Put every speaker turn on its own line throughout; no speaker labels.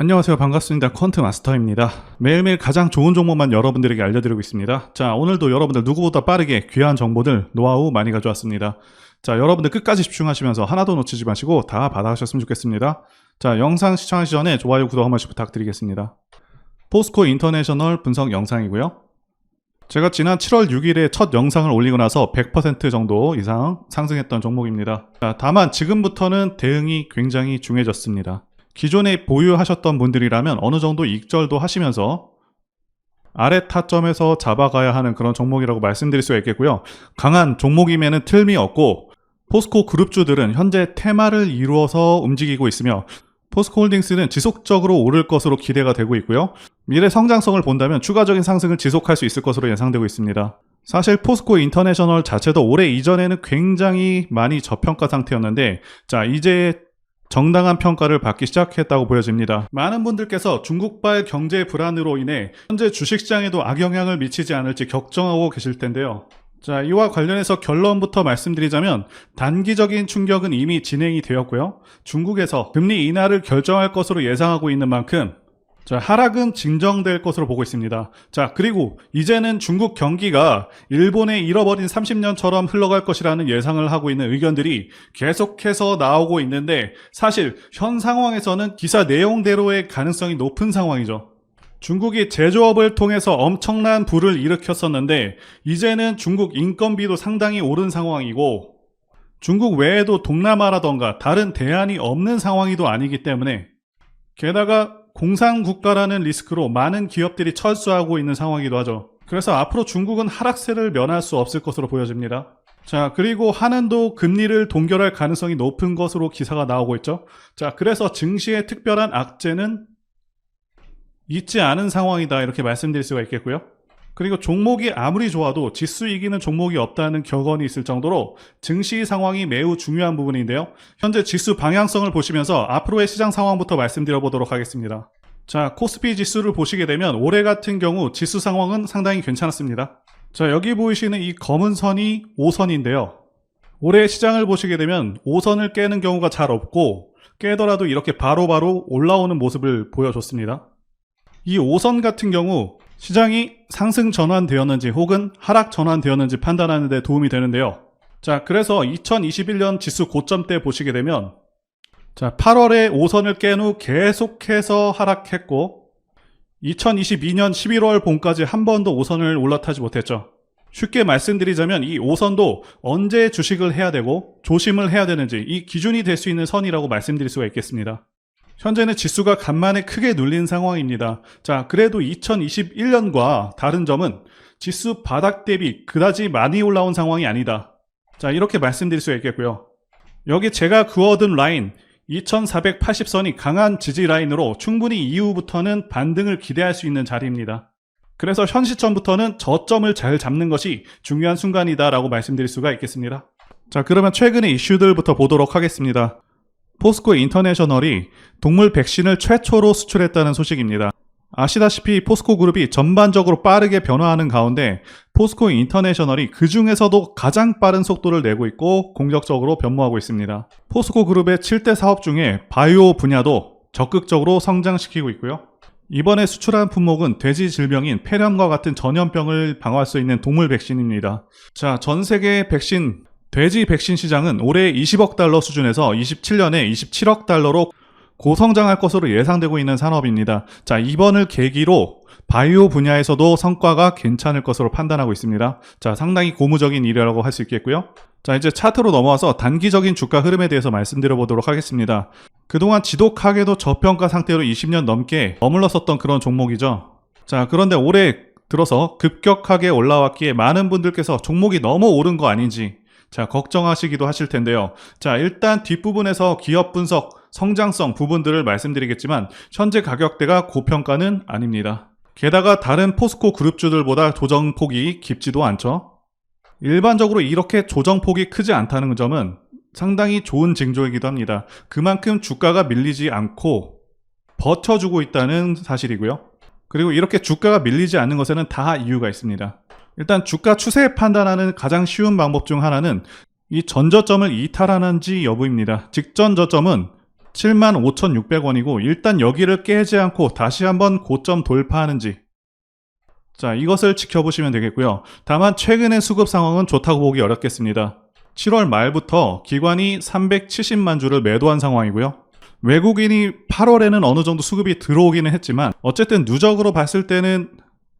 안녕하세요. 반갑습니다. 퀀트 마스터입니다. 매일매일 가장 좋은 정보만 여러분들에게 알려드리고 있습니다. 자, 오늘도 여러분들 누구보다 빠르게 귀한 정보들, 노하우 많이 가져왔습니다. 자, 여러분들 끝까지 집중하시면서 하나도 놓치지 마시고 다 받아가셨으면 좋겠습니다. 자, 영상 시청하기 전에 좋아요, 구독 한 번씩 부탁드리겠습니다. 포스코 인터내셔널 분석 영상이고요. 제가 지난 7월 6일에 첫 영상을 올리고 나서 100% 정도 이상 상승했던 종목입니다. 자, 다만 지금부터는 대응이 굉장히 중요해졌습니다. 기존에 보유하셨던 분들이라면 어느 정도 익절도 하시면서 아래 타점에서 잡아가야 하는 그런 종목이라고 말씀드릴 수가 있겠고요. 강한 종목임에는 틀미 없고 포스코 그룹주들은 현재 테마를 이루어서 움직이고 있으며 포스코홀딩스는 지속적으로 오를 것으로 기대가 되고 있고요. 미래 성장성을 본다면 추가적인 상승을 지속할 수 있을 것으로 예상되고 있습니다. 사실 포스코 인터내셔널 자체도 올해 이전에는 굉장히 많이 저평가 상태였는데 자, 이제 정당한 평가를 받기 시작했다고 보여집니다. 많은 분들께서 중국발 경제 불안으로 인해 현재 주식시장에도 악영향을 미치지 않을지 걱정하고 계실 텐데요. 자, 이와 관련해서 결론부터 말씀드리자면 단기적인 충격은 이미 진행이 되었고요. 중국에서 금리 인하를 결정할 것으로 예상하고 있는 만큼 자, 하락은 진정될 것으로 보고 있습니다. 자, 그리고 이제는 중국 경기가 일본의 잃어버린 30년처럼 흘러갈 것이라는 예상을 하고 있는 의견들이 계속해서 나오고 있는데 사실 현 상황에서는 기사 내용대로의 가능성이 높은 상황이죠. 중국이 제조업을 통해서 엄청난 부를 일으켰었는데 이제는 중국 인건비도 상당히 오른 상황이고 중국 외에도 동남아라던가 다른 대안이 없는 상황이도 아니기 때문에 게다가 공산국가라는 리스크로 많은 기업들이 철수하고 있는 상황이기도 하죠. 그래서 앞으로 중국은 하락세를 면할 수 없을 것으로 보여집니다. 자, 그리고 한은도 금리를 동결할 가능성이 높은 것으로 기사가 나오고 있죠. 자, 그래서 증시의 특별한 악재는 있지 않은 상황이다 이렇게 말씀드릴 수가 있겠고요. 그리고 종목이 아무리 좋아도 지수 이기는 종목이 없다는 격언이 있을 정도로 증시 상황이 매우 중요한 부분인데요. 현재 지수 방향성을 보시면서 앞으로의 시장 상황부터 말씀드려 보도록 하겠습니다. 자, 코스피 지수를 보시게 되면 올해 같은 경우 지수 상황은 상당히 괜찮았습니다. 자, 여기 보이시는 이 검은 선이 5선인데요. 올해 시장을 보시게 되면 5선을 깨는 경우가 잘 없고 깨더라도 이렇게 바로바로 올라오는 모습을 보여줬습니다. 이 5선 같은 경우 시장이 상승 전환되었는지 혹은 하락 전환되었는지 판단하는 데 도움이 되는데요. 자, 그래서 2021년 지수 고점 때 보시게 되면 자, 8월에 5선을 깬 후 계속해서 하락했고 2022년 11월 봄까지 한 번도 5선을 올라타지 못했죠. 쉽게 말씀드리자면 이 5선도 언제 주식을 해야 되고 조심을 해야 되는지 이 기준이 될 수 있는 선이라고 말씀드릴 수가 있겠습니다. 현재는 지수가 간만에 크게 눌린 상황입니다. 자, 그래도 2021년과 다른 점은 지수 바닥 대비 그다지 많이 올라온 상황이 아니다. 자, 이렇게 말씀드릴 수 있겠고요. 여기 제가 그어둔 라인 2480선이 강한 지지 라인으로 충분히 이후부터는 반등을 기대할 수 있는 자리입니다. 그래서 현 시점부터는 저점을 잘 잡는 것이 중요한 순간이다 라고 말씀드릴 수가 있겠습니다. 자, 그러면 최근의 이슈들부터 보도록 하겠습니다. 포스코 인터내셔널이 동물 백신을 최초로 수출했다는 소식입니다. 아시다시피 포스코 그룹이 전반적으로 빠르게 변화하는 가운데 포스코 인터내셔널이 그 중에서도 가장 빠른 속도를 내고 있고 공격적으로 변모하고 있습니다. 포스코 그룹의 7대 사업 중에 바이오 분야도 적극적으로 성장시키고 있고요. 이번에 수출한 품목은 돼지 질병인 폐렴과 같은 전염병을 방어할 수 있는 동물 백신입니다. 자, 전 세계 백신 돼지 백신 시장은 올해 20억 달러 수준에서 27년에 27억 달러로 고성장할 것으로 예상되고 있는 산업입니다. 자, 이번을 계기로 바이오 분야에서도 성과가 괜찮을 것으로 판단하고 있습니다. 자, 상당히 고무적인 일이라고 할 수 있겠고요. 자, 이제 차트로 넘어와서 단기적인 주가 흐름에 대해서 말씀드려 보도록 하겠습니다. 그동안 지독하게도 저평가 상태로 20년 넘게 머물렀었던 그런 종목이죠. 자, 그런데 올해 들어서 급격하게 올라왔기에 많은 분들께서 종목이 너무 오른 거 아닌지 자, 걱정하시기도 하실 텐데요. 자, 일단 뒷부분에서 기업 분석, 성장성 부분들을 말씀드리겠지만 현재 가격대가 고평가는 아닙니다. 게다가 다른 포스코 그룹주들보다 조정폭이 깊지도 않죠. 일반적으로 이렇게 조정폭이 크지 않다는 점은 상당히 좋은 징조이기도 합니다. 그만큼 주가가 밀리지 않고 버텨주고 있다는 사실이고요. 그리고 이렇게 주가가 밀리지 않는 것에는 다 이유가 있습니다. 일단 주가 추세 판단하는 가장 쉬운 방법 중 하나는 이 전저점을 이탈하는지 여부입니다. 직전 저점은 75,600원이고 일단 여기를 깨지 않고 다시 한번 고점 돌파하는지, 자, 이것을 지켜보시면 되겠고요. 다만 최근의 수급 상황은 좋다고 보기 어렵겠습니다. 7월 말부터 기관이 370만 주를 매도한 상황이고요. 외국인이 8월에는 어느 정도 수급이 들어오기는 했지만 어쨌든 누적으로 봤을 때는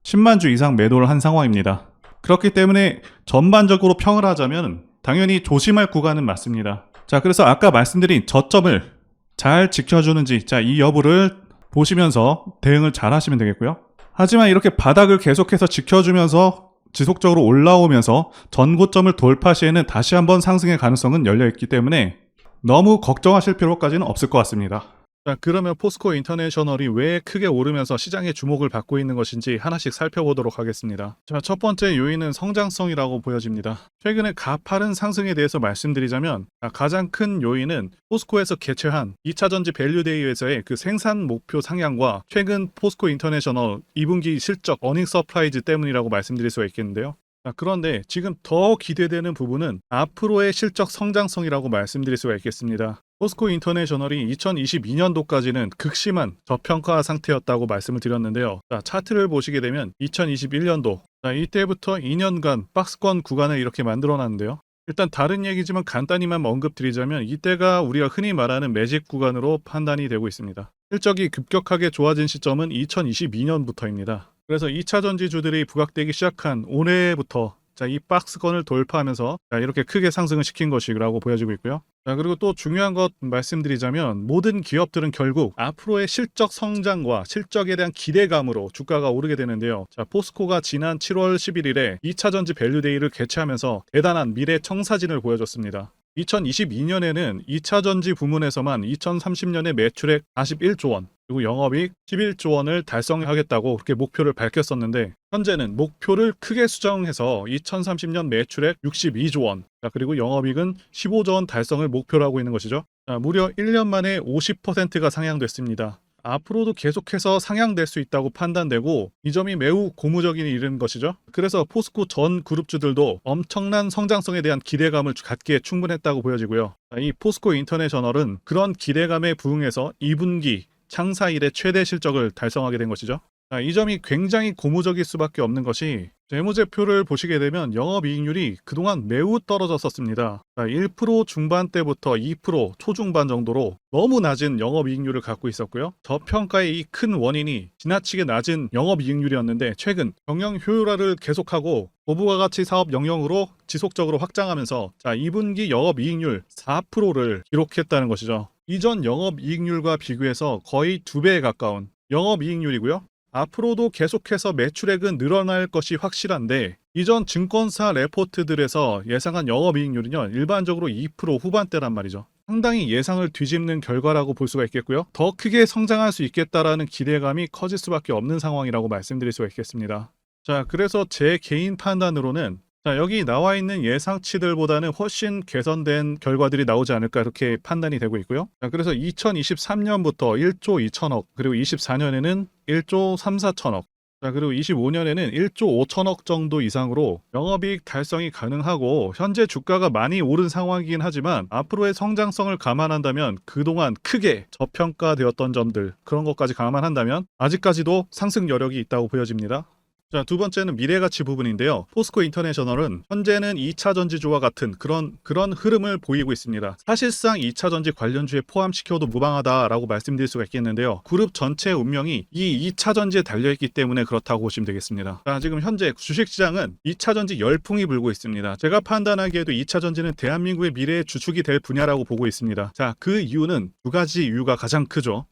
10만 주 이상 매도를 한 상황입니다. 그렇기 때문에 전반적으로 평을 하자면 당연히 조심할 구간은 맞습니다. 자, 그래서 아까 말씀드린 저점을 잘 지켜주는지, 자, 이 여부를 보시면서 대응을 잘 하시면 되겠고요. 하지만 이렇게 바닥을 계속해서 지켜주면서 지속적으로 올라오면서 전고점을 돌파 시에는 다시 한번 상승의 가능성은 열려있기 때문에 너무 걱정하실 필요까지는 없을 것 같습니다. 자, 그러면 포스코 인터내셔널이 왜 크게 오르면서 시장의 주목을 받고 있는 것인지 하나씩 살펴보도록 하겠습니다. 자, 첫 번째 요인은 성장성이라고 보여집니다. 최근에 가파른 상승에 대해서 말씀드리자면 가장 큰 요인은 포스코에서 개최한 2차전지 밸류데이에서의 그 생산 목표 상향과 최근 포스코 인터내셔널 2분기 실적 어닝 서프라이즈 때문이라고 말씀드릴 수가 있겠는데요. 그런데 지금 더 기대되는 부분은 앞으로의 실적 성장성이라고 말씀드릴 수가 있겠습니다. 포스코 인터내셔널이 2022년도까지는 극심한 저평가 상태였다고 말씀을 드렸는데요. 자, 차트를 보시게 되면 2021년도, 자, 이때부터 2년간 박스권 구간을 이렇게 만들어놨는데요. 일단 다른 얘기지만 간단히만 언급드리자면 이때가 우리가 흔히 말하는 매직 구간으로 판단이 되고 있습니다. 실적이 급격하게 좋아진 시점은 2022년부터입니다. 그래서 2차 전지주들이 부각되기 시작한 올해부터, 자, 이 박스권을 돌파하면서, 자, 이렇게 크게 상승을 시킨 것이라고 보여지고 있고요. 자, 그리고 또 중요한 것 말씀드리자면 모든 기업들은 결국 앞으로의 실적 성장과 실적에 대한 기대감으로 주가가 오르게 되는데요. 자, 포스코가 지난 7월 11일에 2차 전지 밸류데이를 개최하면서 대단한 미래 청사진을 보여줬습니다. 2022년에는 2차 전지 부문에서만 2030년에 매출액 41조 원, 그리고 영업이익 11조 원을 달성하겠다고 그렇게 목표를 밝혔었는데 현재는 목표를 크게 수정해서 2030년 매출액 62조 원, 그리고 영업이익은 15조 원 달성을 목표로 하고 있는 것이죠. 무려 1년 만에 50%가 상향됐습니다. 앞으로도 계속해서 상향될 수 있다고 판단되고 이 점이 매우 고무적인 일인 것이죠. 그래서 포스코 전 그룹주들도 엄청난 성장성에 대한 기대감을 갖기에 충분했다고 보여지고요. 이 포스코 인터내셔널은 그런 기대감에 부응해서 2분기 창사 이래 최대 실적을 달성하게 된 것이죠. 이 점이 굉장히 고무적일 수밖에 없는 것이 재무제표를 보시게 되면 영업이익률이 그동안 매우 떨어졌었습니다. 1% 중반대부터 2% 초중반 정도로 너무 낮은 영업이익률을 갖고 있었고요. 저평가의 이 큰 원인이 지나치게 낮은 영업이익률이었는데 최근 경영 효율화를 계속하고 고부가가치 사업 영역으로 지속적으로 확장하면서 2분기 영업이익률 4%를 기록했다는 것이죠. 이전 영업이익률과 비교해서 거의 2배에 가까운 영업이익률이고요. 앞으로도 계속해서 매출액은 늘어날 것이 확실한데 이전 증권사 레포트들에서 예상한 영업이익률은요 일반적으로 2% 후반대란 말이죠. 상당히 예상을 뒤집는 결과라고 볼 수가 있겠고요. 더 크게 성장할 수 있겠다라는 기대감이 커질 수밖에 없는 상황이라고 말씀드릴 수가 있겠습니다. 자, 그래서 제 개인 판단으로는 여기 나와 있는 예상치들보다는 훨씬 개선된 결과들이 나오지 않을까 이렇게 판단이 되고 있고요. 그래서 2023년부터 1조 2천억, 그리고 24년에는 1조 3, 4천억, 그리고 25년에는 1조 5천억 정도 이상으로 영업이익 달성이 가능하고 현재 주가가 많이 오른 상황이긴 하지만 앞으로의 성장성을 감안한다면 그동안 크게 저평가되었던 점들 그런 것까지 감안한다면 아직까지도 상승 여력이 있다고 보여집니다. 자, 두 번째는 미래가치 부분인데요. 포스코 인터내셔널은 현재는 2차 전지주와 같은 그런 흐름을 보이고 있습니다. 사실상 2차 전지 관련주에 포함시켜도 무방하다라고 말씀드릴 수가 있겠는데요. 그룹 전체의 운명이 이 2차 전지에 달려있기 때문에 그렇다고 보시면 되겠습니다. 자, 지금 현재 주식시장은 2차 전지 열풍이 불고 있습니다. 제가 판단하기에도 2차 전지는 대한민국의 미래의 주축이 될 분야라고 보고 있습니다. 자, 그 이유는 두 가지 이유가 가장 크죠.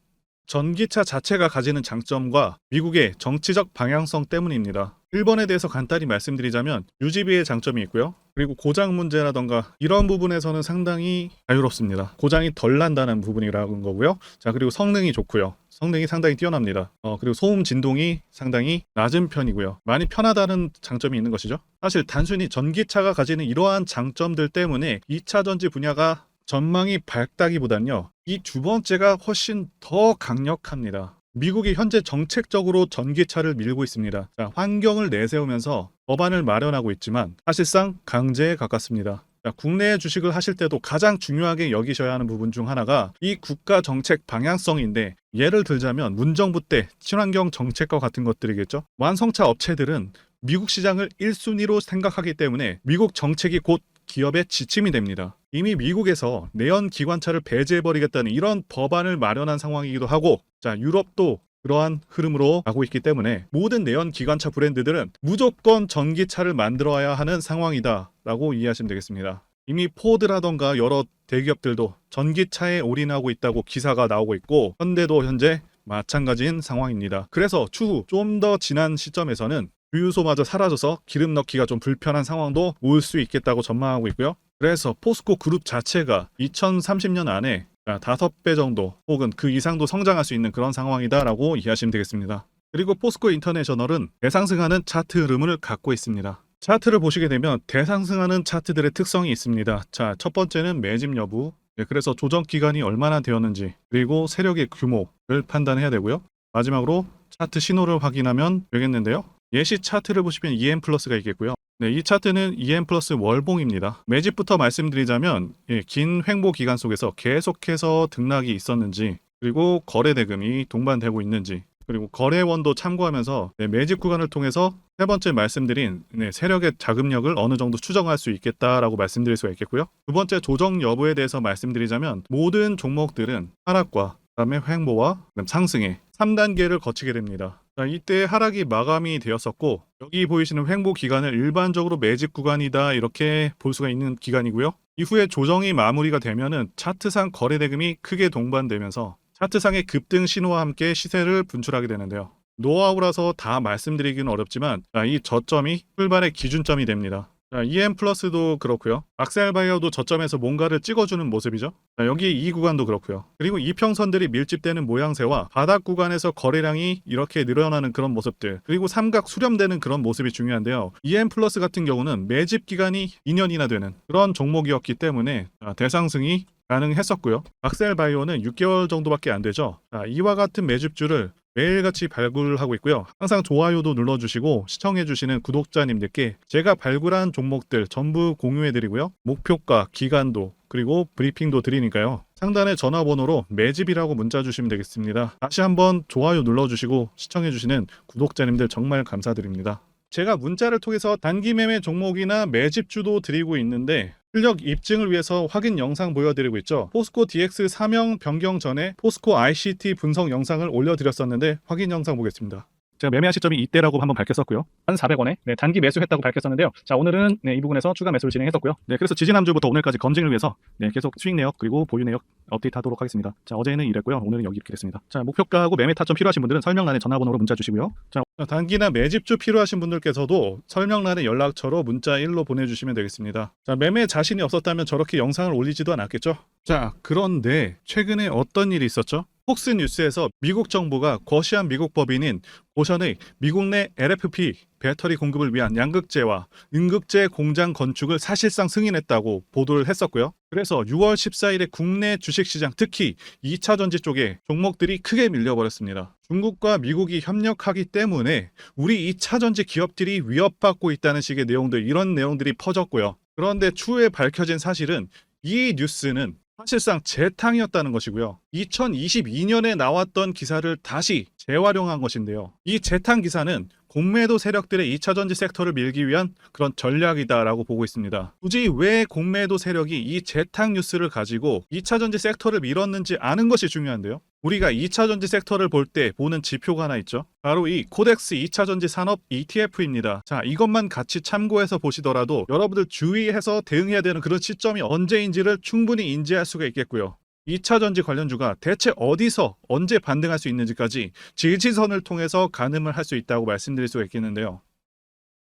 전기차 자체가 가지는 장점과 미국의 정치적 방향성 때문입니다. 일본에 대해서 간단히 말씀드리자면 유지비의 장점이 있고요. 그리고 고장 문제라던가 이런 부분에서는 상당히 자유롭습니다. 고장이 덜 난다는 부분이라는 거고요. 자, 그리고 성능이 좋고요. 성능이 상당히 뛰어납니다. 그리고 소음 진동이 상당히 낮은 편이고요. 많이 편하다는 장점이 있는 것이죠. 사실 단순히 전기차가 가지는 이러한 장점들 때문에 2차 전지 분야가 전망이 밝다기보단요. 이 두 번째가 훨씬 더 강력합니다. 미국이 현재 정책적으로 전기차를 밀고 있습니다. 자, 환경을 내세우면서 법안을 마련하고 있지만 사실상 강제에 가깝습니다. 자, 국내 주식을 하실 때도 가장 중요하게 여기셔야 하는 부분 중 하나가 이 국가 정책 방향성인데, 예를 들자면 문정부 때 친환경 정책과 같은 것들이겠죠. 완성차 업체들은 미국 시장을 1순위로 생각하기 때문에 미국 정책이 곧 기업의 지침이 됩니다. 이미 미국에서 내연 기관차를 배제해버리겠다는 이런 법안을 마련한 상황이기도 하고, 자, 유럽도 그러한 흐름으로 가고 있기 때문에 모든 내연 기관차 브랜드들은 무조건 전기차를 만들어야 하는 상황이다 라고 이해하시면 되겠습니다. 이미 포드라던가 여러 대기업들도 전기차에 올인하고 있다고 기사가 나오고 있고, 현대도 현재 마찬가지인 상황입니다. 그래서 추후 좀 더 지난 시점에서는 주유소마저 사라져서 기름 넣기가 좀 불편한 상황도 올 수 있겠다고 전망하고 있고요. 그래서 포스코 그룹 자체가 2030년 안에 5배 정도 혹은 그 이상도 성장할 수 있는 그런 상황이다라고 이해하시면 되겠습니다. 그리고 포스코 인터내셔널은 대상승하는 차트 흐름을 갖고 있습니다. 차트를 보시게 되면 대상승하는 차트들의 특성이 있습니다. 자, 첫 번째는 매집 여부, 그래서 조정 기간이 얼마나 되었는지, 그리고 세력의 규모를 판단해야 되고요. 마지막으로 차트 신호를 확인하면 되겠는데요. 예시 차트를 보시면 EM 플러스가 있겠고요. 네, 이 차트는 EM 플러스 월봉입니다. 매집부터 말씀드리자면 긴 횡보 기간 속에서 계속해서 등락이 있었는지, 그리고 거래 대금이 동반되고 있는지, 그리고 거래원도 참고하면서 매집 구간을 통해서 세 번째 말씀드린 세력의 자금력을 어느 정도 추정할 수 있겠다라고 말씀드릴 수가 있겠고요. 두 번째 조정 여부에 대해서 말씀드리자면 모든 종목들은 하락과 그다음에 횡보와 그다음 상승의 3단계를 거치게 됩니다. 자, 이때 하락이 마감이 되었었고, 여기 보이시는 횡보 기간을 일반적으로 매집 구간이다 이렇게 볼 수가 있는 기간이고요. 이후에 조정이 마무리가 되면은 차트상 거래 대금이 크게 동반되면서 차트상의 급등 신호와 함께 시세를 분출하게 되는데요. 노하우라서 다 말씀드리기는 어렵지만, 이 저점이 출발의 기준점이 됩니다. 자, EM 플러스도 그렇고요. 악셀바이어도 저점에서 뭔가를 찍어주는 모습이죠. 자, 여기 이 구간도 그렇고요. 그리고 이평선들이 밀집되는 모양새와 바닥 구간에서 거래량이 이렇게 늘어나는 그런 모습들, 그리고 삼각 수렴되는 그런 모습이 중요한데요. EM 플러스 같은 경우는 매집 기간이 2년이나 되는 그런 종목이었기 때문에 대상승이 가능했었고요. 악셀바이오는 6개월 정도밖에 안 되죠. 자, 이와 같은 매집주를 매일같이 발굴하고 있고요. 항상 좋아요도 눌러주시고 시청해주시는 구독자님들께 제가 발굴한 종목들 전부 공유해드리고요. 목표가, 기간도, 그리고 브리핑도 드리니까요. 상단에 전화번호로 매집이라고 문자 주시면 되겠습니다. 다시 한번 좋아요 눌러주시고 시청해주시는 구독자님들 정말 감사드립니다. 제가 문자를 통해서 단기 매매 종목이나 매집주도 드리고 있는데, 실력 입증을 위해서 확인 영상 보여드리고 있죠. 포스코 DX 사명 변경 전에 포스코 ICT 분석 영상을 올려드렸었는데 확인 영상 보겠습니다. 제가 매매한 시점이 이때라고 한번 밝혔었고요. 1,400원에 단기 매수했다고 밝혔었는데요. 자, 오늘은 이 부분에서 추가 매수를 진행했었고요. 그래서 지지난주부터 오늘까지 검증을 위해서 계속 수익 내역 그리고 보유 내역 업데이트하도록 하겠습니다. 자, 어제는 이랬고요. 오늘은 여기 이렇게 됐습니다. 자, 목표가하고 매매 타점 필요하신 분들은 설명란에 전화번호로 문자 주시고요. 자, 단기나 매집주 필요하신 분들께서도 설명란에 연락처로 문자 1로 보내주시면 되겠습니다. 자, 매매 자신이 없었다면 저렇게 영상을 올리지도 않았겠죠. 자, 그런데 최근에 어떤 일이 있었죠? 폭스뉴스에서 미국 정부가 거시한 미국 법인인 고션의 미국 내 LFP 배터리 공급을 위한 양극재와 음극재 공장 건축을 사실상 승인했다고 보도를 했었고요. 그래서 6월 14일에 국내 주식시장, 특히 2차 전지 쪽에 종목들이 크게 밀려버렸습니다. 중국과 미국이 협력하기 때문에 우리 2차 전지 기업들이 위협받고 있다는 식의 내용들, 이런 내용들이 퍼졌고요. 그런데 추후에 밝혀진 사실은 이 뉴스는 사실상 재탕이었다는 것이고요. 2022년에 나왔던 기사를 다시 재활용한 것인데요. 이 재탕 기사는 공매도 세력들의 2차전지 섹터를 밀기 위한 그런 전략이다라고 보고 있습니다. 굳이 왜 공매도 세력이 이 재탕 뉴스를 가지고 2차전지 섹터를 밀었는지 아는 것이 중요한데요. 우리가 2차전지 섹터를 볼 때 보는 지표가 하나 있죠. 바로 이 코덱스 2차전지 산업 ETF입니다. 자, 이것만 같이 참고해서 보시더라도 여러분들 주의해서 대응해야 되는 그런 시점이 언제인지를 충분히 인지할 수가 있겠고요. 2차전지 관련주가 대체 어디서 언제 반등할 수 있는지까지 지지선을 통해서 가늠을 할 수 있다고 말씀드릴 수가 있겠는데요.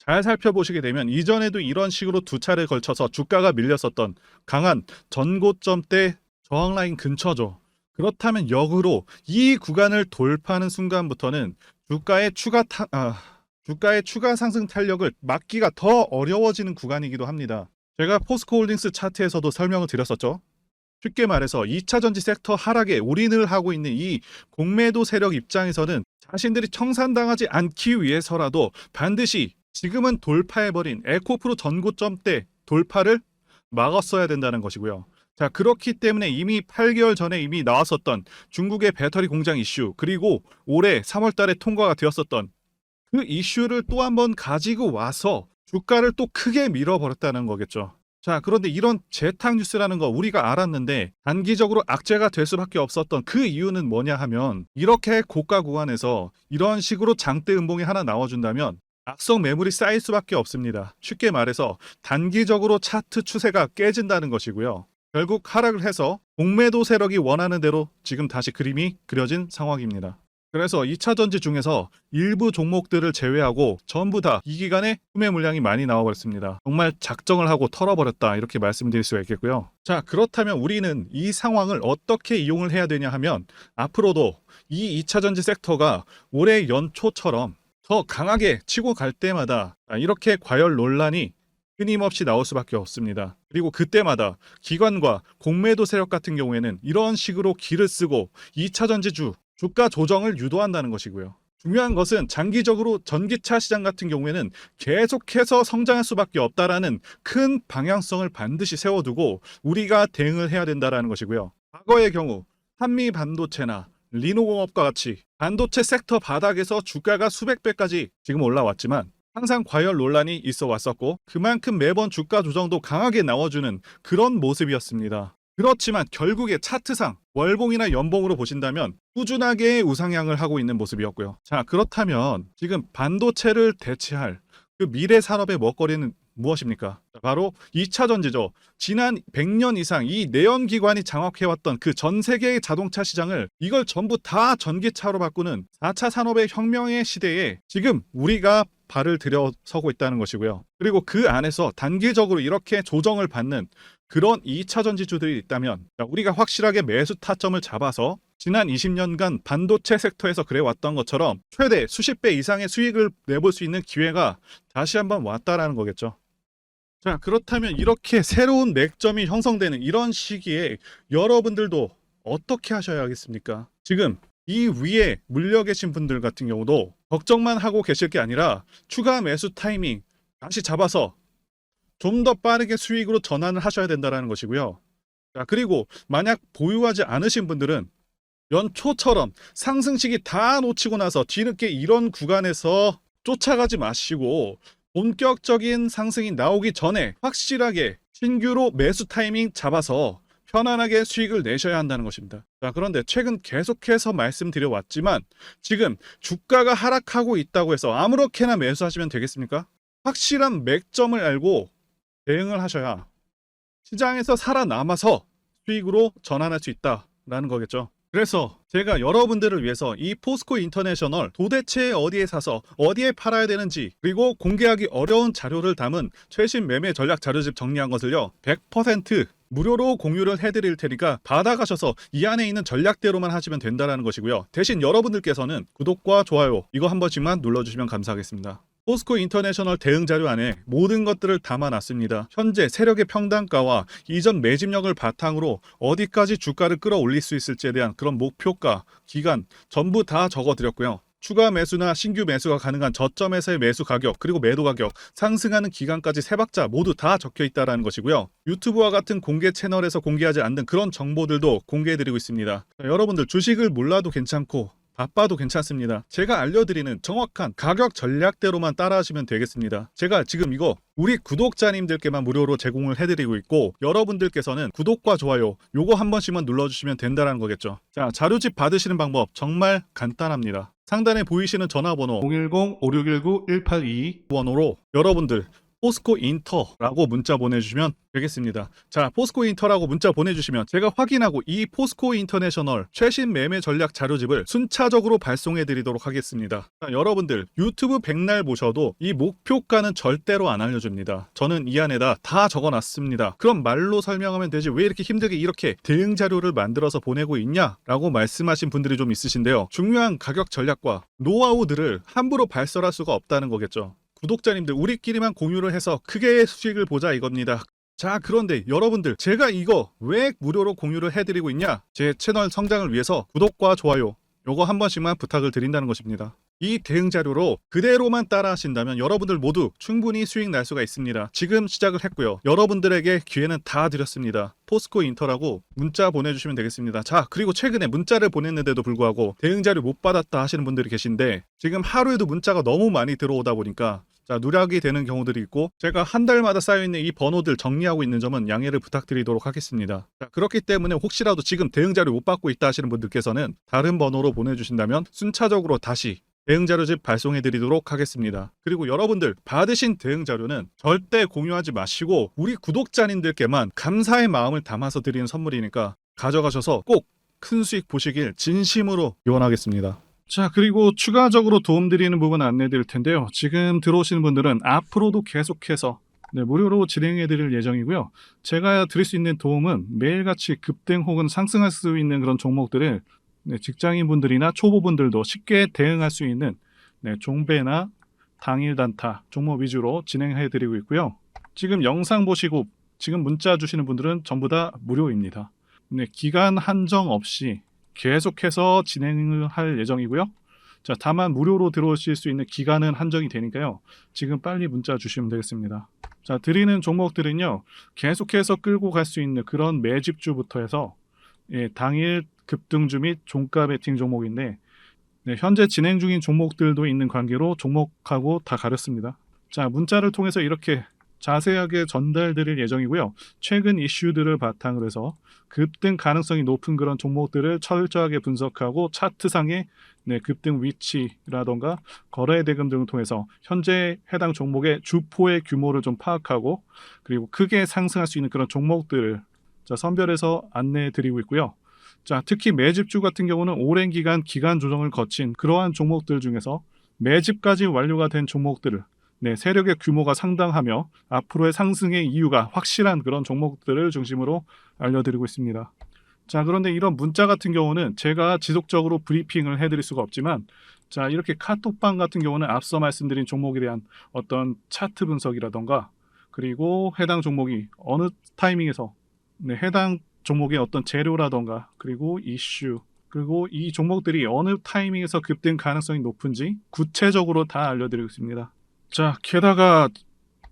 잘 살펴보시게 되면 이전에도 이런 식으로 두 차례에 걸쳐서 주가가 밀렸었던 강한 전고점대 저항라인 근처죠. 그렇다면 역으로 이 구간을 돌파하는 순간부터는 주가의 추가 상승 탄력을 막기가 더 어려워지는 구간이기도 합니다. 제가 포스코홀딩스 차트에서도 설명을 드렸었죠. 쉽게 말해서 2차전지 섹터 하락에 올인을 하고 있는 이 공매도 세력 입장에서는 자신들이 청산당하지 않기 위해서라도 반드시 지금은 돌파해버린 에코프로 전고점대 돌파를 막았어야 된다는 것이고요. 자, 그렇기 때문에 이미 8개월 전에 이미 나왔었던 중국의 배터리 공장 이슈, 그리고 올해 3월 달에 통과가 되었었던 그 이슈를 또 한 번 가지고 와서 주가를 또 크게 밀어버렸다는 거겠죠. 자, 그런데 이런 재탕 뉴스라는 거 우리가 알았는데 단기적으로 악재가 될 수밖에 없었던 그 이유는 뭐냐 하면, 이렇게 고가 구간에서 이런 식으로 장대 음봉이 하나 나와준다면 악성 매물이 쌓일 수밖에 없습니다. 쉽게 말해서 단기적으로 차트 추세가 깨진다는 것이고요. 결국 하락을 해서 공매도 세력이 원하는 대로 지금 다시 그림이 그려진 상황입니다. 그래서 2차 전지 중에서 일부 종목들을 제외하고 전부 다 이 기간에 구매 물량이 많이 나와버렸습니다. 정말 작정을 하고 털어버렸다, 이렇게 말씀드릴 수가 있겠고요. 자, 그렇다면 우리는 이 상황을 어떻게 이용을 해야 되냐 하면, 앞으로도 이 2차 전지 섹터가 올해 연초처럼 더 강하게 치고 갈 때마다 이렇게 과열 논란이 끊임없이 나올 수밖에 없습니다. 그리고 그때마다 기관과 공매도 세력 같은 경우에는 이런 식으로 기를 쓰고 2차 전지주 주가 조정을 유도한다는 것이고요. 중요한 것은 장기적으로 전기차 시장 같은 경우에는 계속해서 성장할 수밖에 없다라는 큰 방향성을 반드시 세워두고 우리가 대응을 해야 된다라는 것이고요. 과거의 경우 한미 반도체나 리노공업과 같이 반도체 섹터 바닥에서 주가가 수백 배까지 지금 올라왔지만 항상 과열 논란이 있어 왔었고, 그만큼 매번 주가 조정도 강하게 나와주는 그런 모습이었습니다. 그렇지만 결국에 차트상 월봉이나 연봉으로 보신다면 꾸준하게 우상향을 하고 있는 모습이었고요. 자, 그렇다면 지금 반도체를 대체할 그 미래 산업의 먹거리는 무엇입니까? 바로 2차 전지죠. 지난 100년 이상 이 내연기관이 장악해왔던 그 전 세계의 자동차 시장을, 이걸 전부 다 전기차로 바꾸는 4차 산업의 혁명의 시대에 지금 우리가 발을 들여서고 있다는 것이고요. 그리고 그 안에서 단기적으로 이렇게 조정을 받는 그런 2차 전지주들이 있다면 우리가 확실하게 매수 타점을 잡아서 지난 20년간 반도체 섹터에서 그래왔던 것처럼 최대 수십 배 이상의 수익을 내볼 수 있는 기회가 다시 한번 왔다라는 거겠죠. 자, 그렇다면 이렇게 새로운 맥점이 형성되는 이런 시기에 여러분들도 어떻게 하셔야 하겠습니까? 지금 이 위에 물려 계신 분들 같은 경우도 걱정만 하고 계실 게 아니라 추가 매수 타이밍 다시 잡아서 좀 더 빠르게 수익으로 전환을 하셔야 된다는 것이고요. 자, 그리고 만약 보유하지 않으신 분들은 연초처럼 상승시기 다 놓치고 나서 뒤늦게 이런 구간에서 쫓아가지 마시고 본격적인 상승이 나오기 전에 확실하게 신규로 매수 타이밍 잡아서 편안하게 수익을 내셔야 한다는 것입니다. 자, 그런데 최근 계속해서 말씀드려 왔지만 지금 주가가 하락하고 있다고 해서 아무렇게나 매수하시면 되겠습니까? 확실한 맥점을 알고 대응을 하셔야 시장에서 살아남아서 수익으로 전환할 수 있다라는 거겠죠. 그래서 제가 여러분들을 위해서 이 포스코 인터내셔널 도대체 어디에 사서 어디에 팔아야 되는지, 그리고 공개하기 어려운 자료를 담은 최신 매매 전략 자료집 정리한 것을요 100% 무료로 공유를 해드릴 테니까 받아가셔서 이 안에 있는 전략대로만 하시면 된다는 것이고요. 대신 여러분들께서는 구독과 좋아요 이거 한 번씩만 눌러주시면 감사하겠습니다. 포스코 인터내셔널 대응 자료 안에 모든 것들을 담아놨습니다. 현재 세력의 평단가와 이전 매집력을 바탕으로 어디까지 주가를 끌어올릴 수 있을지에 대한 그런 목표가, 기간 전부 다 적어드렸고요. 추가 매수나 신규 매수가 가능한 저점에서의 매수 가격, 그리고 매도 가격, 상승하는 기간까지 세 박자 모두 다 적혀 있다는 것이고요. 유튜브와 같은 공개 채널에서 공개하지 않는 그런 정보들도 공개해드리고 있습니다. 자, 여러분들 주식을 몰라도 괜찮고 바빠도 괜찮습니다. 제가 알려드리는 정확한 가격 전략대로만 따라하시면 되겠습니다. 제가 지금 이거 우리 구독자님들께만 무료로 제공을 해드리고 있고, 여러분들께서는 구독과 좋아요 요거 한 번씩만 눌러주시면 된다는 거겠죠. 자, 자료집 받으시는 방법 정말 간단합니다. 상단에 보이시는 전화번호 010-5619-1822번호로 여러분들 포스코 인터라고 문자 보내주시면 되겠습니다. 자, 포스코 인터라고 문자 보내주시면 제가 확인하고 이 포스코 인터내셔널 최신 매매 전략 자료집을 순차적으로 발송해 드리도록 하겠습니다. 자, 여러분들 유튜브 백날 보셔도 이 목표가는 절대로 안 알려줍니다. 저는 이 안에다 다 적어놨습니다. 그럼 말로 설명하면 되지 왜 이렇게 힘들게 이렇게 대응 자료를 만들어서 보내고 있냐 라고 말씀하신 분들이 좀 있으신데요. 중요한 가격 전략과 노하우들을 함부로 발설할 수가 없다는 거겠죠. 구독자님들 우리끼리만 공유를 해서 크게 수익을 보자 이겁니다. 자, 그런데 여러분들 제가 이거 왜 무료로 공유를 해드리고 있냐? 제 채널 성장을 위해서 구독과 좋아요 요거 한 번씩만 부탁을 드린다는 것입니다. 이 대응 자료로 그대로만 따라 하신다면 여러분들 모두 충분히 수익 날 수가 있습니다. 지금 시작을 했고요. 여러분들에게 기회는 다 드렸습니다. 포스코 인터라고 문자 보내주시면 되겠습니다. 자, 그리고 최근에 문자를 보냈는데도 불구하고 대응 자료 못 받았다 하시는 분들이 계신데, 지금 하루에도 문자가 너무 많이 들어오다 보니까 누락이 되는 경우들이 있고, 제가 한 달마다 쌓여있는 이 번호들 정리하고 있는 점은 양해를 부탁드리도록 하겠습니다. 그렇기 때문에 혹시라도 지금 대응 자료 못 받고 있다 하시는 분들께서는 다른 번호로 보내주신다면 순차적으로 다시 대응자료집 발송해드리도록 하겠습니다. 그리고 여러분들 받으신 대응자료는 절대 공유하지 마시고 우리 구독자님들께만 감사의 마음을 담아서 드리는 선물이니까 가져가셔서 꼭 큰 수익 보시길 진심으로 기원하겠습니다. 자, 그리고 추가적으로 도움드리는 부분 안내드릴 텐데요. 지금 들어오시는 분들은 앞으로도 계속해서 무료로 진행해드릴 예정이고요. 제가 드릴 수 있는 도움은 매일같이 급등 혹은 상승할 수 있는 그런 종목들을 직장인분들이나 초보분들도 쉽게 대응할 수 있는 종배나 당일 단타 종목 위주로 진행해드리고 있고요. 지금 영상 보시고 지금 문자 주시는 분들은 전부 다 무료입니다. 기간 한정 없이 계속해서 진행을 할 예정이고요. 자, 다만 무료로 들어오실 수 있는 기간은 한정이 되니까요. 지금 빨리 문자 주시면 되겠습니다. 자, 드리는 종목들은요, 계속해서 끌고 갈 수 있는 그런 매집주부터 해서 당일 급등주 및 종가 베팅 종목인데, 현재 진행 중인 종목들도 있는 관계로 종목하고 다 가렸습니다. 자, 문자를 통해서 이렇게 자세하게 전달드릴 예정이고요. 최근 이슈들을 바탕으로 해서 급등 가능성이 높은 그런 종목들을 철저하게 분석하고 차트상의 급등 위치라던가 거래 대금 등을 통해서 현재 해당 종목의 주포의 규모를 좀 파악하고, 그리고 크게 상승할 수 있는 그런 종목들을 선별해서 안내해 드리고 있고요. 자, 특히 매집주 같은 경우는 오랜 기간 조정을 거친 그러한 종목들 중에서 매집까지 완료가 된 종목들을 세력의 규모가 상당하며 앞으로의 상승의 이유가 확실한 그런 종목들을 중심으로 알려드리고 있습니다. 자, 그런데 이런 문자 같은 경우는 제가 지속적으로 브리핑을 해드릴 수가 없지만, 자, 이렇게 카톡방 같은 경우는 앞서 말씀드린 종목에 대한 어떤 차트 분석이라던가, 그리고 해당 종목이 어느 타이밍에서 해당 종목의 어떤 재료라던가, 그리고 이슈, 그리고 이 종목들이 어느 타이밍에서 급등 가능성이 높은지 구체적으로 다 알려드리고 있습니다. 자, 게다가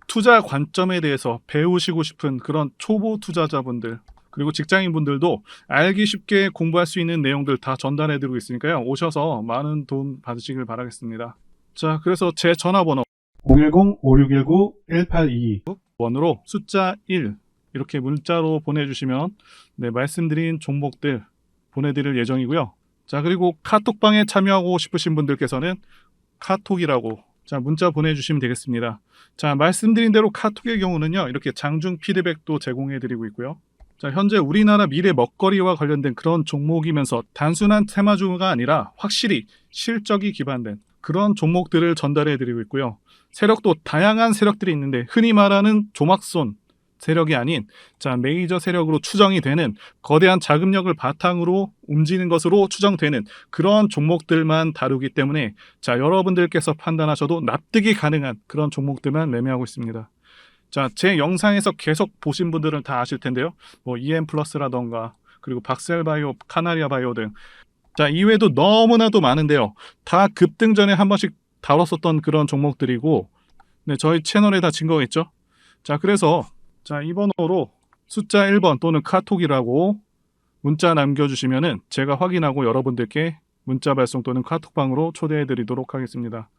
투자 관점에 대해서 배우시고 싶은 그런 초보 투자자분들, 그리고 직장인분들도 알기 쉽게 공부할 수 있는 내용들 다 전달해드리고 있으니까요. 오셔서 많은 도움 받으시길 바라겠습니다. 자, 그래서 제 전화번호 010-5619-1822번으로 숫자 1 이렇게 문자로 보내주시면 말씀드린 종목들 보내드릴 예정이고요. 자, 그리고 카톡방에 참여하고 싶으신 분들께서는 카톡이라고 문자 보내주시면 되겠습니다. 자, 말씀드린 대로 카톡의 경우는요, 이렇게 장중 피드백도 제공해드리고 있고요. 자, 현재 우리나라 미래 먹거리와 관련된 그런 종목이면서 단순한 테마주가 아니라 확실히 실적이 기반된 그런 종목들을 전달해드리고 있고요. 세력도 다양한 세력들이 있는데 흔히 말하는 조막손 세력이 아닌 메이저 세력으로 추정이 되는 거대한 자금력을 바탕으로 움직이는 것으로 추정되는 그런 종목들만 다루기 때문에 여러분들께서 판단하셔도 납득이 가능한 그런 종목들만 매매하고 있습니다. 자, 제 영상에서 계속 보신 분들은 다 아실 텐데요. EM플러스라던가 그리고 박셀바이오, 카나리아바이오 등 이외에도 너무나도 많은데요. 다 급등 전에 한 번씩 다뤘었던 그런 종목들이고 저희 채널에 다 증거가 있죠. 자, 그래서 이 번호로 숫자 1번 또는 카톡이라고 문자 남겨주시면은 제가 확인하고 여러분들께 문자 발송 또는 카톡방으로 초대해 드리도록 하겠습니다.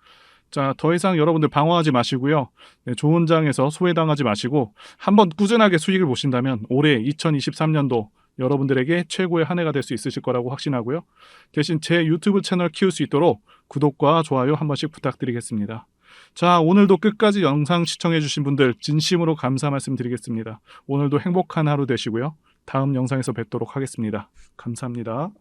자, 더 이상 여러분들 방황하지 마시고요. 좋은 장에서 소외당하지 마시고 한번 꾸준하게 수익을 보신다면 올해 2023년도 여러분들에게 최고의 한 해가 될 수 있으실 거라고 확신하고요. 대신 제 유튜브 채널 키울 수 있도록 구독과 좋아요 한 번씩 부탁드리겠습니다. 자, 오늘도 끝까지 영상 시청해주신 분들 진심으로 감사 말씀드리겠습니다. 오늘도 행복한 하루 되시고요. 다음 영상에서 뵙도록 하겠습니다. 감사합니다.